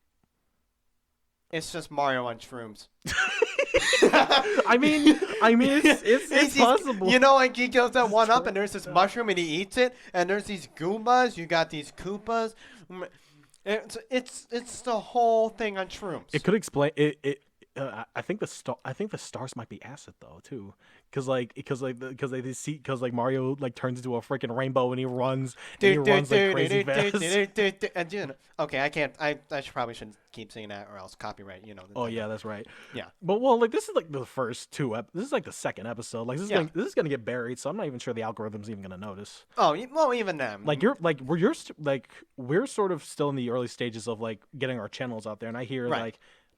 It's just Mario on shrooms. I mean, it's possible. He goes that one up, and there's this mushroom, and he eats it, and there's these Goombas. You got these Koopas. It's the whole thing on shrooms. It could explain it. I think the stars might be acid though too, because Mario turns into a freaking rainbow and he runs like crazy fast. Okay, I can't. I probably shouldn't keep singing that or else copyright. Oh yeah, that's right. Yeah. But this is the first two. This is the second episode. This is gonna get buried, so I'm not even sure the algorithm's even gonna notice. Oh well, even them. We're sort of still in the early stages of getting our channels out there, and I hear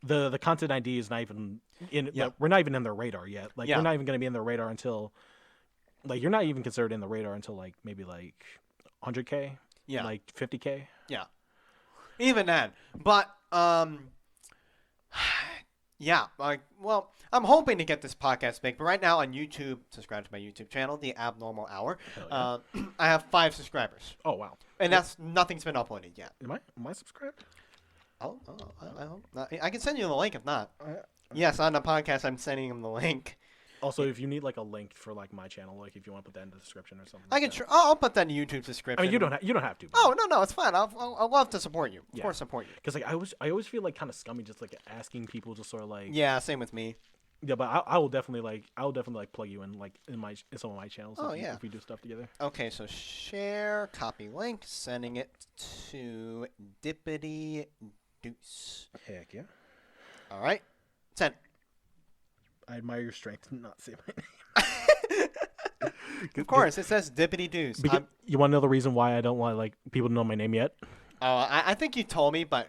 the content ID is not even in. We're not even in their radar yet. We're not even going to be in their radar until you're not even considered in the radar until maybe 100K. Yeah. 50K. Yeah. Even then, but yeah. I'm hoping to get this podcast big, but right now on YouTube, subscribe to my YouTube channel, The Abnormal Hour. I have 5 subscribers. Oh wow. And nothing's been uploaded yet. Am I subscribed? I hope not. I can send you the link if not. Yes, on the podcast, I'm sending him the link. Also, if you need a link for my channel, if you want to put that in the description or something. I can. I'll put that in the YouTube description. I mean, you don't have to. Oh no, it's fine. I'll love to support you. Of course, support you. Because I always feel kind of scummy just asking people just sort of Yeah, same with me. Yeah, but I will definitely plug you in in some of my channels. If we do stuff together. Okay, so share, copy link, sending it to Dippity Deuce. Heck yeah. All right. 10. I admire your strength to not say my name. Of course, it says Dippity Deuce. You want to know the reason why I don't want people to know my name yet? I think you told me, but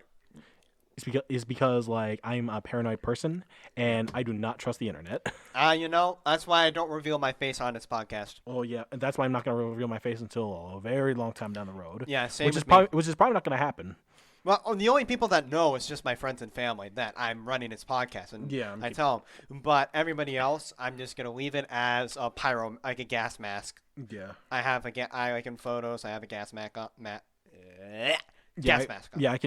it's because I'm a paranoid person and I do not trust the internet. That's why I don't reveal my face on this podcast. Oh yeah, and that's why I'm not going to reveal my face until a very long time down the road. Yeah, same which is probably not going to happen. Well, the only people that know is just my friends and family that I'm running this podcast, and I tell them. But everybody else, I'm just gonna leave it as a a gas mask. Yeah. I have in photos. I have a gas mask gas mask on. Yeah, I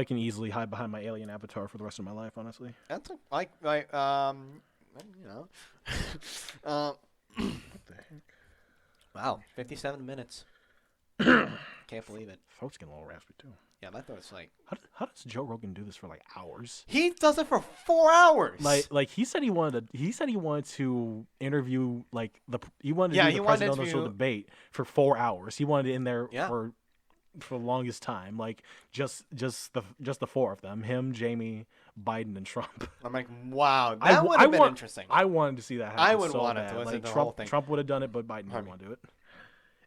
can easily hide behind my alien avatar for the rest of my life. Honestly. That's What the heck? Wow, 57 minutes. Can't believe it. Throat's getting a little raspy too. Yeah, my throat's How does Joe Rogan do this for hours? He does it for 4 hours. He said he wanted to interview he wanted to do the presidential debate for 4 hours. He wanted it in there for the longest time. Just the 4 of them, him, Jamie, Biden, and Trump. I'm wow, that would have been interesting. I wanted to see that happen. I would so want bad. to listen to the Trump, whole thing. Trump would have done it, but Biden didn't want to do it.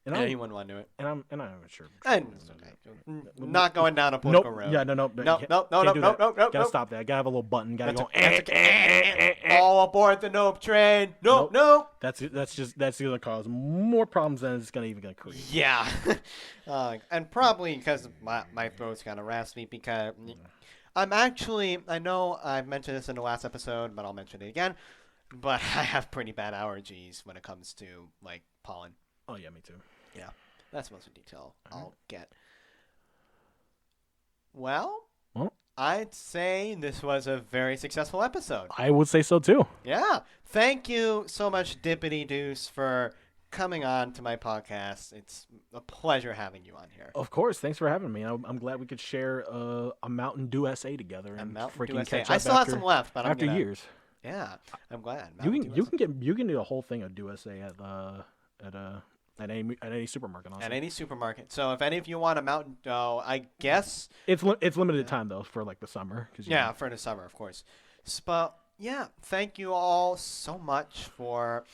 And he wouldn't want to do it. And I'm not sure. And it's okay. Not going down a political road. Yeah, no. No. Gotta stop that. Gotta have a little button. Gotta go. All aboard the Nope train. Nope. That's gonna cause more problems than it's gonna create. Yeah. And probably because my throat's kind of raspy because I'm actually, I know I've mentioned this in the last episode, but I'll mention it again. But I have pretty bad allergies when it comes to pollen. Oh yeah, me too. Yeah, that's most of the detail I'll get. Well, I'd say this was a very successful episode. I would say so too. Yeah. Thank you so much, Dippity Deuce, for coming on to my podcast. It's a pleasure having you on here. Of course, thanks for having me. I'm glad we could share a Mountain Dew SA together A and Mountain Dew freaking SA. catch I up still have some left, but after I'm gonna, years. Yeah, I'm glad. You can do a whole thing of Dew SA at any supermarket. Also. At any supermarket. So if any of you want a Mountain Dew, I guess it's limited time though for like the summer. Yeah, for the summer, of course. But yeah, thank you all so much for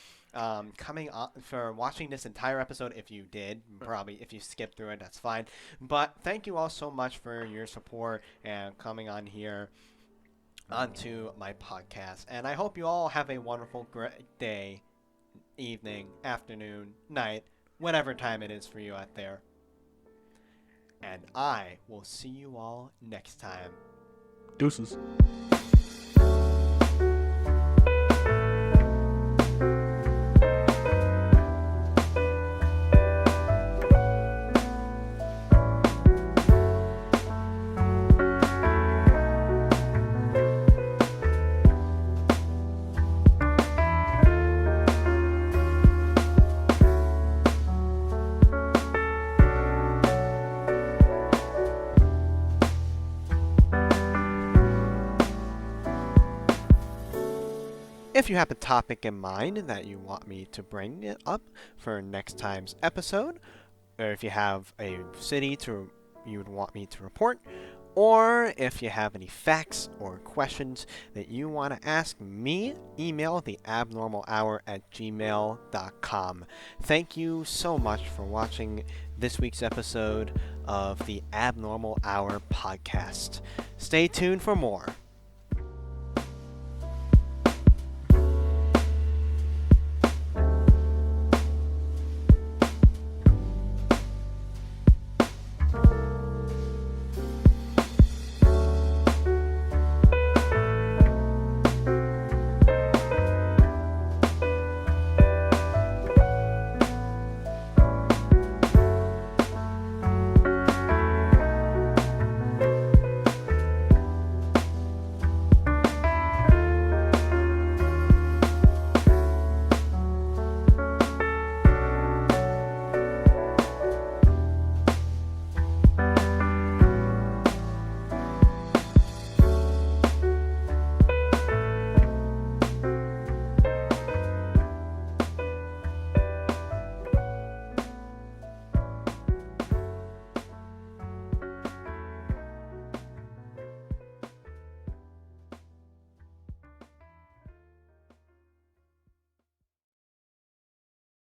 coming on, for watching this entire episode. If you did, probably if you skipped through it, that's fine. But thank you all so much for your support and coming on here onto my podcast. And I hope you all have a wonderful, great day, evening, afternoon, night, whatever time it is for you out there. And I will see you all next time. Deuces. If you have a topic in mind that you want me to bring it up for next time's episode, or if you have a city you would want me to report, or if you have any facts or questions that you want to ask me, email theabnormalhour@gmail.com. Thank you so much for watching this week's episode of the Abnormal Hour podcast. Stay tuned for more.